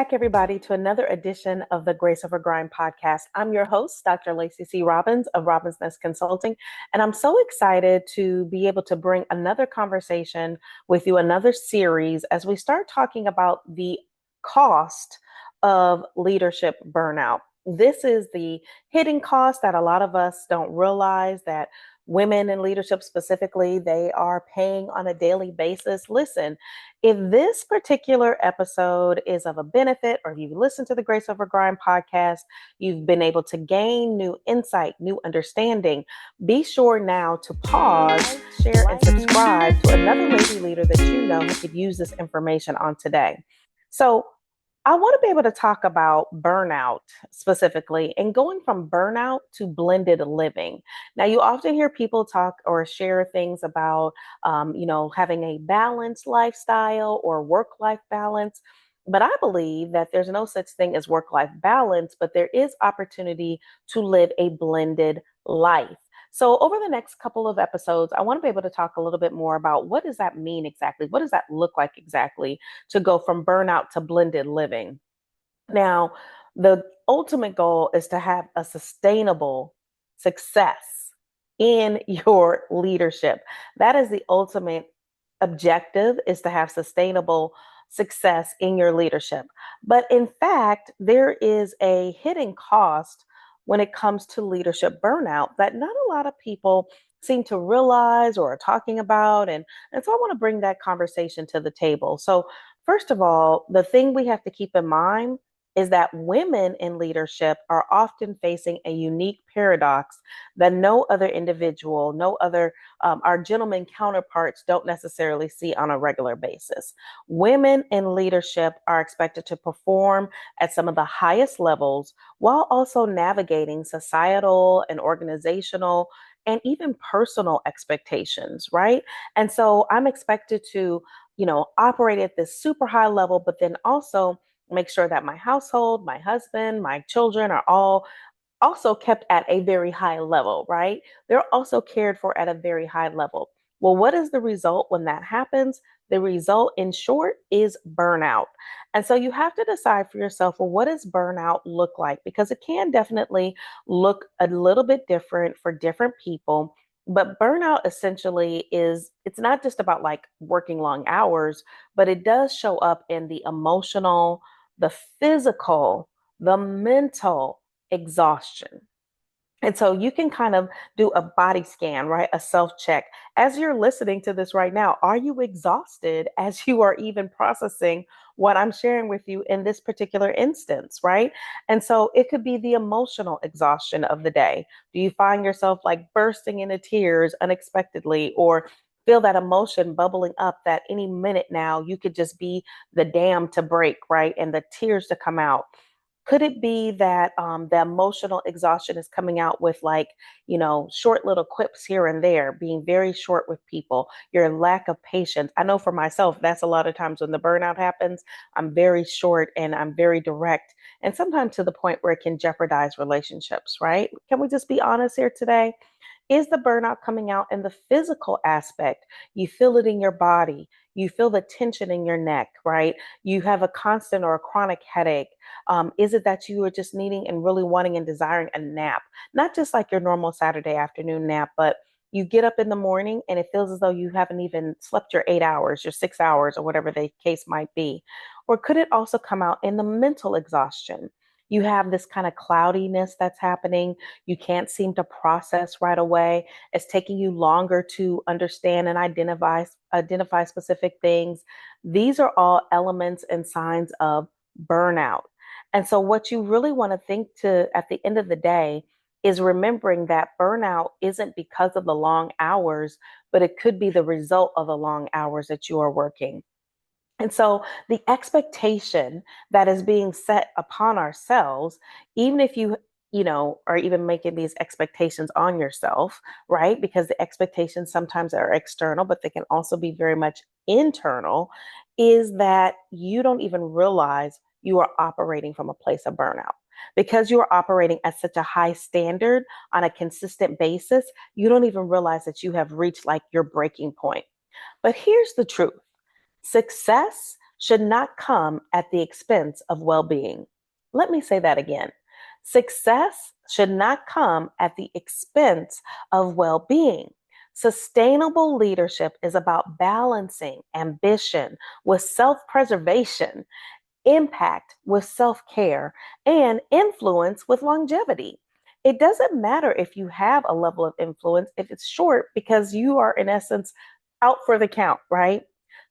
back, everybody, to another edition of the Grace Over Grind podcast. I'm your host, Dr. Lacey C. Robbins of Robbins Nest Consulting, and I'm so excited to be able to bring another conversation with you, another series, as we start talking about the cost of leadership burnout. This is the hidden cost that a lot of us don't realize that women in leadership specifically, they are paying on a daily basis. Listen, if this particular episode is of a benefit, or if you've listened to the Grace Over Grind podcast, you've been able to gain new insight, new understanding, be sure now to pause, share, and subscribe to another lady leader that you know who could use this information on today. So I want to be able to talk about burnout specifically and going from burnout to blended living. Now, you often hear people talk or share things about, having a balanced lifestyle or work-life balance. But I believe that there's no such thing as work-life balance, but there is opportunity to live a blended life. So over the next couple of episodes, I want to be able to talk a little bit more about what does that mean exactly? What does that look like exactly to go from burnout to blended living? Now, the ultimate goal is to have a sustainable success in your leadership. That is the ultimate objective, is to have sustainable success in your leadership. But in fact, there is a hidden cost when it comes to leadership burnout that not a lot of people seem to realize or are talking about. And so I want to bring that conversation to the table. So, first of all, the thing we have to keep in mind is that women in leadership are often facing a unique paradox that no other individual, no other, our gentlemen counterparts don't necessarily see on a regular basis. Women in leadership are expected to perform at some of the highest levels while also navigating societal and organizational and even personal expectations, right? And so I'm expected to, operate at this super high level, but then also make sure that my household, my husband, my children are all also kept at a very high level, right? They're also cared for at a very high level. Well, what is the result when that happens? The result, in short, is burnout. And so you have to decide for yourself, well, what does burnout look like? Because it can definitely look a little bit different for different people. But burnout essentially it's not just about like working long hours, but it does show up in the emotional, the physical, the mental exhaustion. And so you can kind of do a body scan, right? A self check. As you're listening to this right now, are you exhausted as you are even processing what I'm sharing with you in this particular instance, right? And so it could be the emotional exhaustion of the day. Do you find yourself like bursting into tears unexpectedly, or feel that emotion bubbling up that any minute now you could just be the dam to break, right? And the tears to come out? Could it be that the emotional exhaustion is coming out with like, short little quips here and there, being very short with people, your lack of patience? I know for myself, that's a lot of times when the burnout happens, I'm very short and I'm very direct, and sometimes to the point where it can jeopardize relationships, right? Can we just be honest here today? Is the burnout coming out in the physical aspect? You feel it in your body. You feel the tension in your neck, right? You have a constant or a chronic headache. Is it that you are just needing and really wanting and desiring a nap? Not just like your normal Saturday afternoon nap, but you get up in the morning and it feels as though you haven't even slept your 8 hours, your 6 hours, or whatever the case might be. Or could it also come out in the mental exhaustion? You have this kind of cloudiness that's happening. You can't seem to process right away. It's taking you longer to understand and identify specific things. These are all elements and signs of burnout. And so what you really want to think to at the end of the day is remembering that burnout isn't because of the long hours, but it could be the result of the long hours that you are working. And so the expectation that is being set upon ourselves, even if are even making these expectations on yourself, right? Because the expectations sometimes are external, but they can also be very much internal, is that you don't even realize you are operating from a place of burnout. Because you are operating at such a high standard on a consistent basis, you don't even realize that you have reached like your breaking point. But here's the truth. Success should not come at the expense of well being. Let me say that again. Success should not come at the expense of well being. Sustainable leadership is about balancing ambition with self preservation, impact with self care, and influence with longevity. It doesn't matter if you have a level of influence if it's short because you are, in essence, out for the count, right?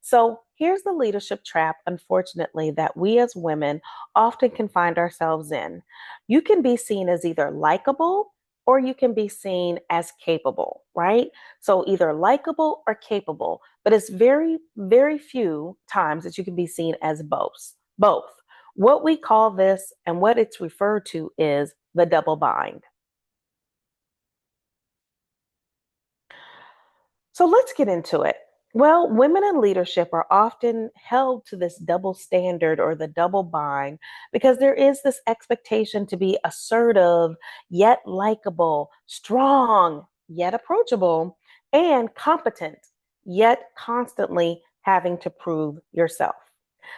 So here's the leadership trap, unfortunately, that we as women often can find ourselves in. You can be seen as either likable or you can be seen as capable, right? So either likable or capable, but it's very, very few times that you can be seen as both. Both. What we call this and what it's referred to is the double bind. So let's get into it. Well, women in leadership are often held to this double standard or the double bind because there is this expectation to be assertive, yet likable, strong, yet approachable, and competent, yet constantly having to prove yourself.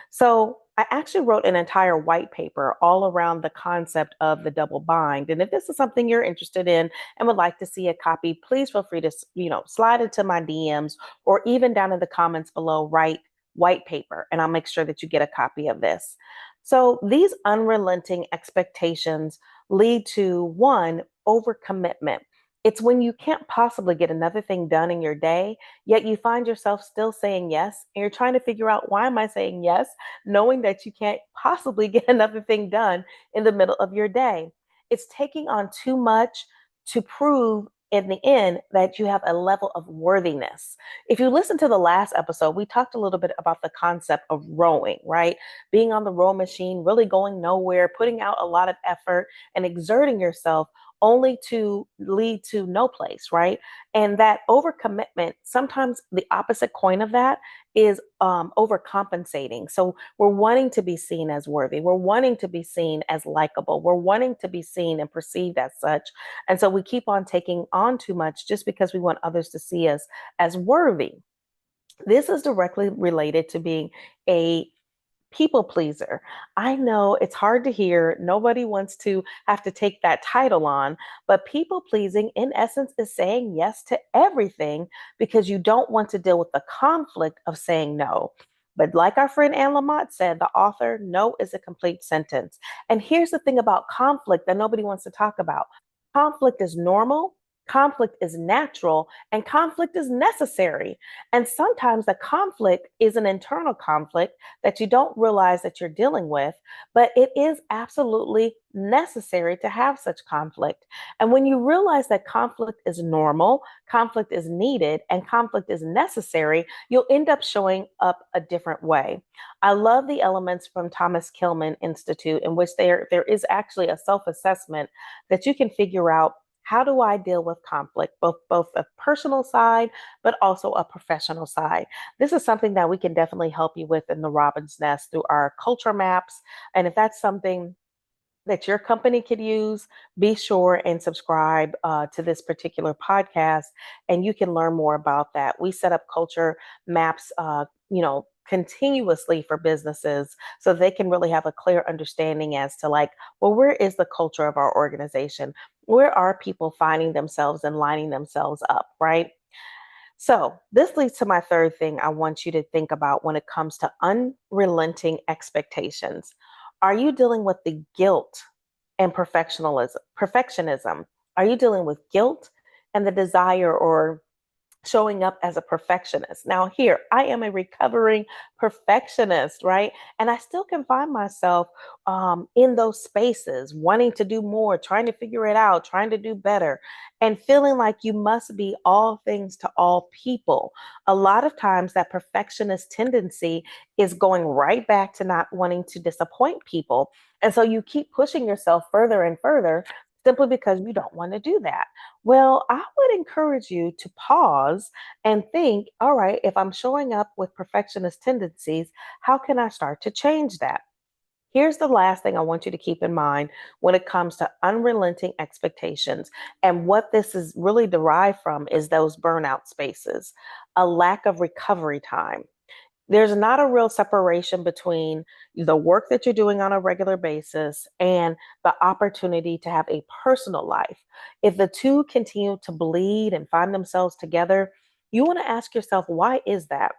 So I actually wrote an entire white paper all around the concept of the double bind. And if this is something you're interested in and would like to see a copy, please feel free to, slide into my DMs or even down in the comments below, write white paper, and I'll make sure that you get a copy of this. So these unrelenting expectations lead to one, overcommitment. It's when you can't possibly get another thing done in your day, yet you find yourself still saying yes, and you're trying to figure out, why am I saying yes, knowing that you can't possibly get another thing done in the middle of your day. It's taking on too much to prove in the end that you have a level of worthiness. If you listen to the last episode, we talked a little bit about the concept of rowing, right? Being on the row machine, really going nowhere, putting out a lot of effort and exerting yourself only to lead to no place, right? And that overcommitment, sometimes the opposite coin of that is overcompensating. So we're wanting to be seen as worthy. We're wanting to be seen as likable. We're wanting to be seen and perceived as such. And so we keep on taking on too much just because we want others to see us as worthy. This is directly related to being a people pleaser. I know it's hard to hear. Nobody wants to have to take that title on, but people pleasing, in essence, is saying yes to everything because you don't want to deal with the conflict of saying no. But like our friend Anne Lamott said, the author, no is a complete sentence. And here's the thing about conflict that nobody wants to talk about. Conflict is normal, conflict is natural, and conflict is necessary. And sometimes the conflict is an internal conflict that you don't realize that you're dealing with, but it is absolutely necessary to have such conflict. And when you realize that conflict is normal, conflict is needed, and conflict is necessary, you'll end up showing up a different way. I love the elements from Thomas Kilmann Institute in which there is actually a self-assessment that you can figure out, how do I deal with conflict, both a personal side, but also a professional side. This is something that we can definitely help you with in the Robin's Nest through our culture maps. And if that's something that your company could use, be sure and subscribe to this particular podcast, and you can learn more about that. We set up culture maps, continuously for businesses so they can really have a clear understanding as to, like, well, where is the culture of our organization? Where are people finding themselves and lining themselves up, right? So, this leads to my third thing I want you to think about when it comes to unrelenting expectations. Are you dealing with the guilt and perfectionism? Are you dealing with guilt and the desire or showing up as a perfectionist? Now, here, I am a recovering perfectionist, right? And I still can find myself in those spaces, wanting to do more, trying to figure it out, trying to do better, and feeling like you must be all things to all people. A lot of times, that perfectionist tendency is going right back to not wanting to disappoint people. And so you keep pushing yourself further and further simply because you don't want to do that. Well, I would encourage you to pause and think, all right, if I'm showing up with perfectionist tendencies, how can I start to change that? Here's the last thing I want you to keep in mind when it comes to unrelenting expectations. And what this is really derived from is those burnout spaces, a lack of recovery time. There's not a real separation between the work that you're doing on a regular basis and the opportunity to have a personal life. If the two continue to bleed and find themselves together, you want to ask yourself, why is that?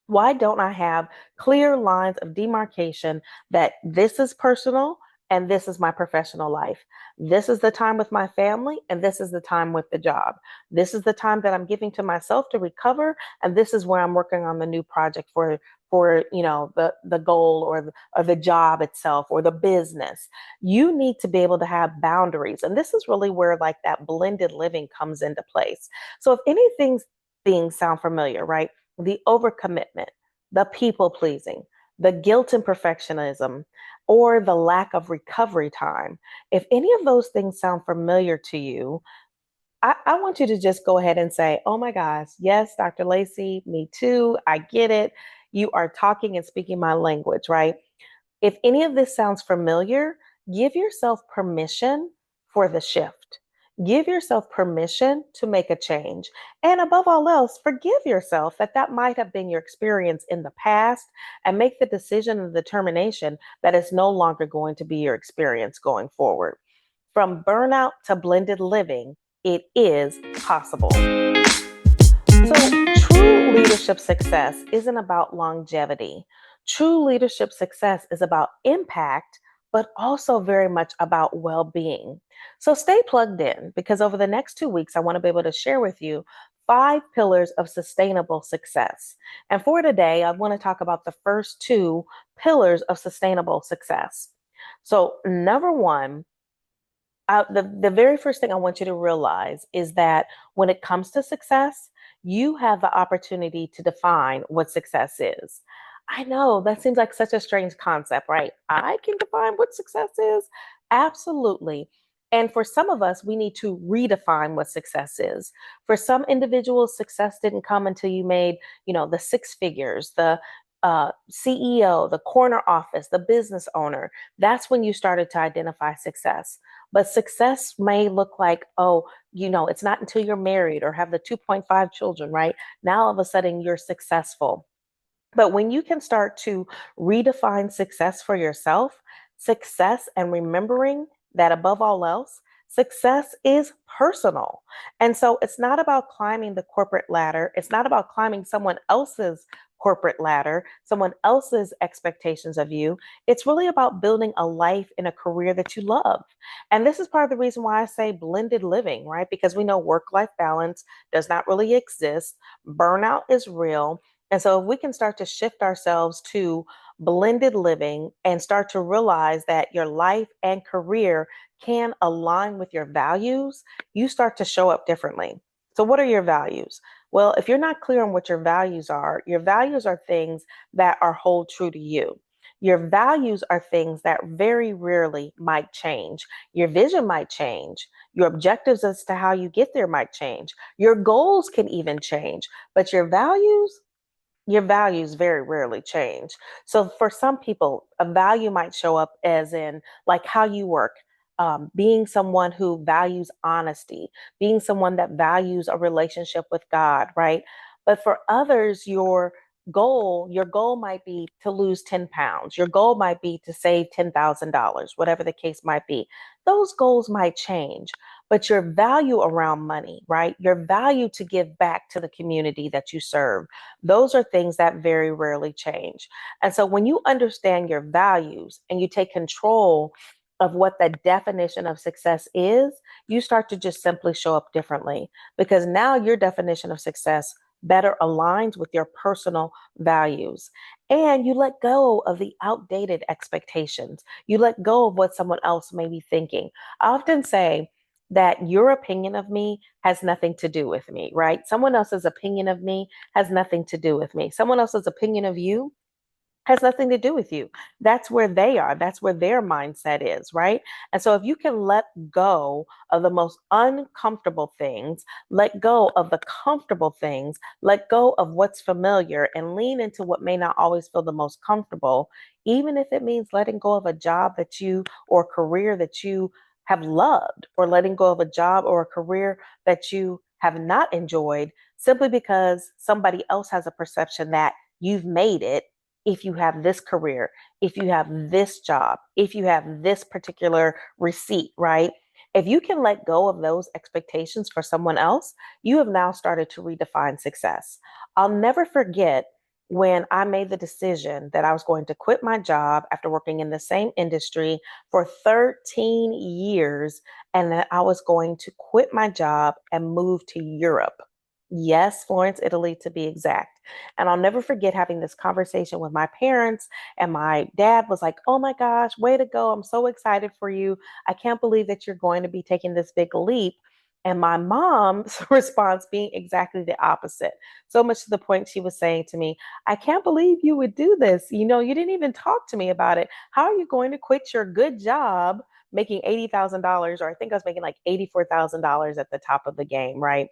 Why don't I have clear lines of demarcation that this is personal and this is my professional life? This is the time with my family and this is the time with the job. This is the time that I'm giving to myself to recover, and this is where I'm working on the new project for the goal or the job itself or the business. You need to be able to have boundaries, and this is really where like that blended living comes into place. So if anything things sound familiar, right? The overcommitment, the people pleasing, the guilt and perfectionism, or the lack of recovery time. If any of those things sound familiar to you, I want you to just go ahead and say, oh my gosh, yes, Dr. Lacey, me too. I get it. You are talking and speaking my language, right? If any of this sounds familiar, give yourself permission for the shift. Give yourself permission to make a change. And above all else, forgive yourself that that might have been your experience in the past, and make the decision and determination that it's no longer going to be your experience going forward. From burnout to blended living, it is possible. So, true leadership success isn't about longevity. True leadership success is about impact, but also very much about well being. So, stay plugged in because over the next 2 weeks, I want to be able to share with you 5 pillars of sustainable success. And for today, I want to talk about the first 2 pillars of sustainable success. So, number one, the very first thing I want you to realize is that when it comes to success, you have the opportunity to define what success is. I know that seems like such a strange concept, right? I can define what success is. Absolutely. And for some of us, we need to redefine what success is. For some individuals, success didn't come until you made, the 6 figures, the CEO, the corner office, the business owner. That's when you started to identify success. But success may look like, oh, it's not until you're married or have the 2.5 children, right? Now all of a sudden you're successful. But when you can start to redefine success for yourself, success and remembering that above all else, success is personal. And so it's not about climbing the corporate ladder. It's not about climbing someone else's corporate ladder, someone else's expectations of you. It's really about building a life and a career that you love. And this is part of the reason why I say blended living, right? Because we know work-life balance does not really exist. Burnout is real. And so, if we can start to shift ourselves to blended living and start to realize that your life and career can align with your values, you start to show up differently. So, what are your values? Well, if you're not clear on what your values are things that are hold true to you. Your values are things that very rarely might change. Your vision might change. Your objectives as to how you get there might change. Your goals can even change, but your values very rarely change. So for some people, a value might show up as in like how you work, being someone who values honesty, being someone that values a relationship with God, right? But for others, your goal might be to lose 10 pounds. Your goal might be to save $10,000, whatever the case might be. Those goals might change, but your value around money, right? Your value to give back to the community that you serve, those are things that very rarely change. And so when you understand your values and you take control of what the definition of success is, you start to just simply show up differently because now your definition of success better aligns with your personal values. And you let go of the outdated expectations. You let go of what someone else may be thinking. I often say, that your opinion of me has nothing to do with me, right? Someone else's opinion of me has nothing to do with me. Someone else's opinion of you has nothing to do with you. That's where they are. That's where their mindset is, right? And so if you can let go of the most uncomfortable things, let go of the comfortable things, let go of what's familiar and lean into what may not always feel the most comfortable, even if it means letting go of a job that you or career that you have loved, or letting go of a job or a career that you have not enjoyed simply because somebody else has a perception that you've made it if you have this career, if you have this job, if you have this particular receipt, right? If you can let go of those expectations for someone else, you have now started to redefine success. I'll never forget when I made the decision that I was going to quit my job after working in the same industry for 13 years and that I was going to quit my job and move to Europe. Yes, Florence, Italy to be exact. And I'll never forget having this conversation with my parents. And my dad was like, "Oh my gosh, way to go. I'm so excited for you. I can't believe that you're going to be taking this big leap." And my mom's response being exactly the opposite. So much to the point she was saying to me, "I can't believe you would do this. You know, you didn't even talk to me about it. How are you going to quit your good job making $80,000, or I think I was making like $84,000 at the top of the game, right?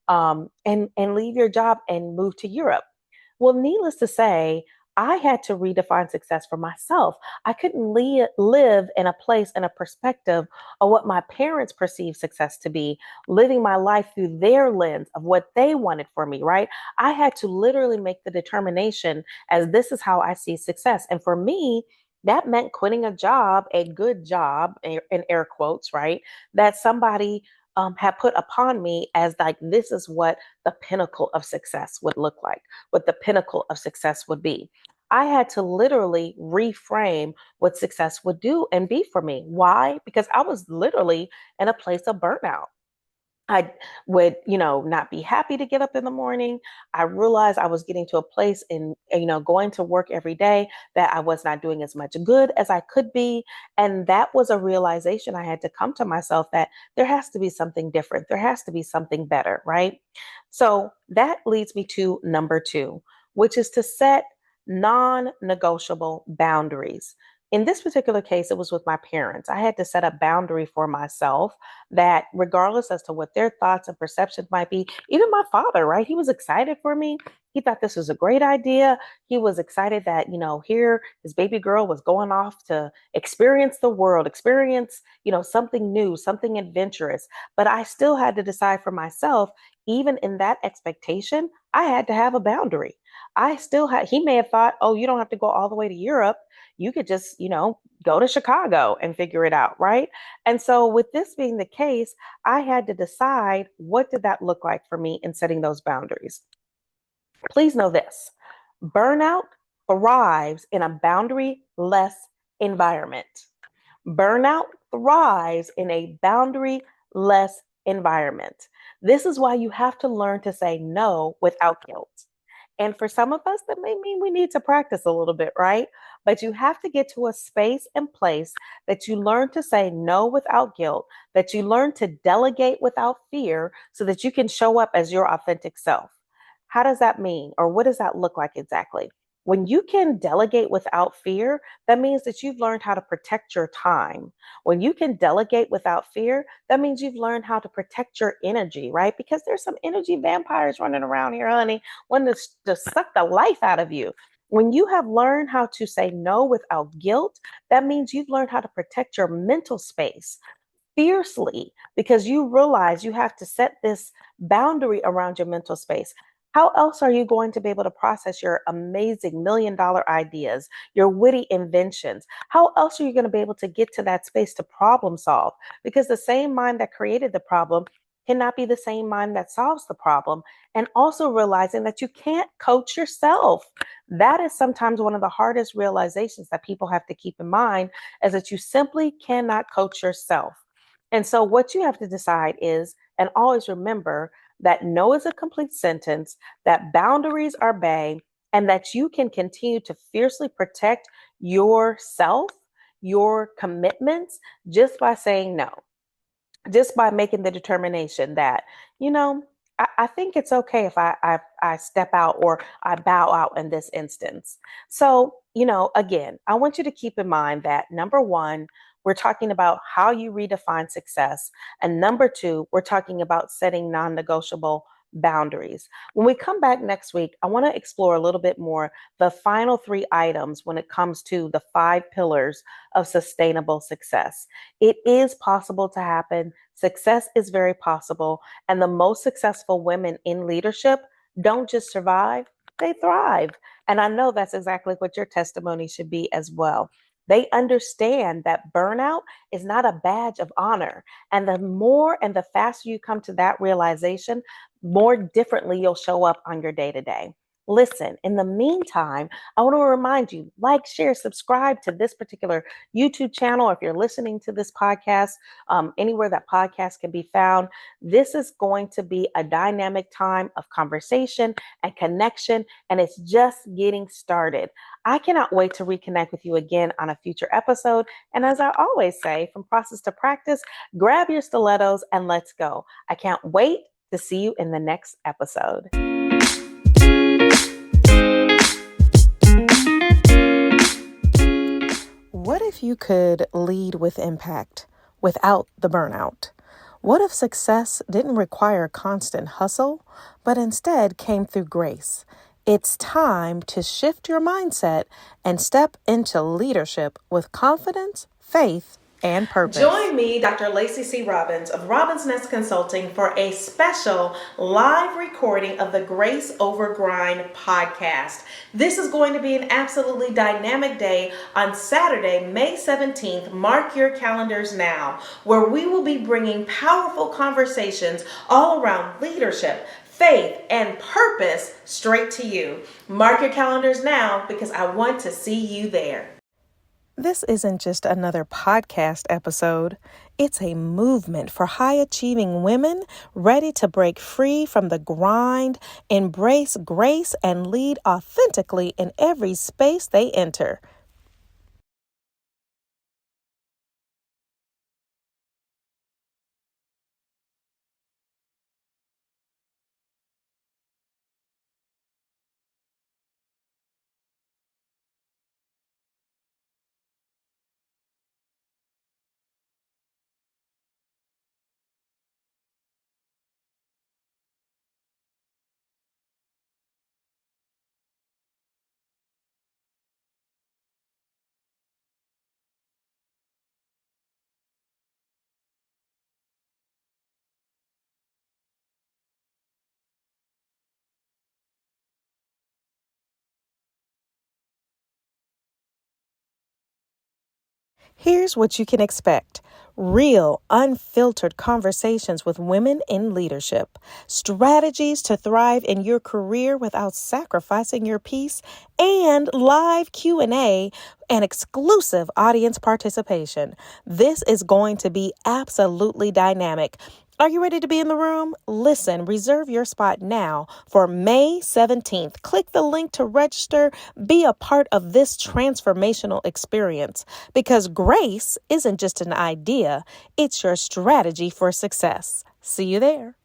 And leave your job and move to Europe?" Well, needless to say, I had to redefine success for myself. I couldn't live in a place and a perspective of what my parents perceived success to be, living my life through their lens of what they wanted for me, right? I had to literally make the determination as this is how I see success. And for me, that meant quitting a job, a good job, in air quotes, right? That somebody had put upon me as like, this is what the pinnacle of success would look like, what the pinnacle of success would be. I had to literally reframe what success would do and be for me. Why? Because I was literally in a place of burnout. I would, not be happy to get up in the morning. I realized I was getting to a place in, going to work every day that I was not doing as much good as I could be. And that was a realization I had to come to myself that there has to be something different. There has to be something better, right? So that leads me to number two, which is to set non negotiable boundaries. In this particular case, it was with my parents. I had to set a boundary for myself that regardless as to what their thoughts and perceptions might be, even my father, right? He was excited for me. He thought this was a great idea. He was excited that, here his baby girl was going off to experience the world, experience, something new, something adventurous. But I still had to decide for myself, even in that expectation, I had to have a boundary. I still had, he may have thought, "Oh, you don't have to go all the way to Europe. You could just, go to Chicago and figure it out," right? And so with this being the case, I had to decide what did that look like for me in setting those boundaries. Please know this: burnout thrives in a boundary-less environment. Burnout thrives in a boundary-less environment. This is why you have to learn to say no without guilt. And for some of us, that may mean we need to practice a little bit, right? But you have to get to a space and place that you learn to say no without guilt, that you learn to delegate without fear so that you can show up as your authentic self. How does that mean? Or what does that look like exactly? When you can delegate without fear, that means that you've learned how to protect your time. When you can delegate without fear, that means you've learned how to protect your energy, right? Because there's some energy vampires running around here, honey, wanting to suck the life out of you. When you have learned how to say no without guilt, that means you've learned how to protect your mental space fiercely because you realize you have to set this boundary around your mental space. How else are you going to be able to process your amazing $1 million ideas, your witty inventions? How else are you going to be able to get to that space to problem solve? Because the same mind that created the problem cannot be the same mind that solves the problem. And also realizing that you can't coach yourself. That is sometimes one of the hardest realizations that people have to keep in mind, is that you simply cannot coach yourself. And so what you have to decide is, and always remember, that no is a complete sentence, that boundaries are bay, and that you can continue to fiercely protect yourself, your commitments, just by saying no, just by making the determination that, you know, I think it's okay if I step out or I bow out in this instance. So, again, I want you to keep in mind that number one, we're talking about how you redefine success. And number two, we're talking about setting non negotiable boundaries. When we come back next week, I want to explore a little bit more the final three items when it comes to the 5 pillars of sustainable success. It is possible to happen. Success is very possible. And the most successful women in leadership don't just survive, they thrive. And I know that's exactly what your testimony should be as well. They understand that burnout is not a badge of honor. And the more and the faster you come to that realization, more differently you'll show up on your day to day. Listen, in the meantime, I want to remind you, like, share, subscribe to this particular YouTube channel. If you're listening to this podcast, anywhere that podcast can be found, this is going to be a dynamic time of conversation and connection, and it's just getting started. I cannot wait to reconnect with you again on a future episode. And as I always say, from process to practice, grab your stilettos and let's go. I can't wait to see you in the next episode. What if you could lead with impact without the burnout? What if success didn't require constant hustle, but instead came through grace? It's time to shift your mindset and step into leadership with confidence, faith, and purpose. Join me, Dr. Lacey C. Robbins of Robbins Nest Consulting, for a special live recording of the Grace Over Grind podcast. This is going to be an absolutely dynamic day on Saturday, May 17th. Mark your calendars now, where we will be bringing powerful conversations all around leadership, faith, and purpose straight to you. Mark your calendars now, because I want to see you there. This isn't just another podcast episode. It's a movement for high-achieving women ready to break free from the grind, embrace grace, and lead authentically in every space they enter. Here's what you can expect. Real, unfiltered conversations with women in leadership, strategies to thrive in your career without sacrificing your peace, and live Q&A and exclusive audience participation. This is going to be absolutely dynamic. Are you ready to be in the room? Listen, reserve your spot now for May 17th. Click the link to register. Be a part of this transformational experience, because grace isn't just an idea, it's your strategy for success. See you there.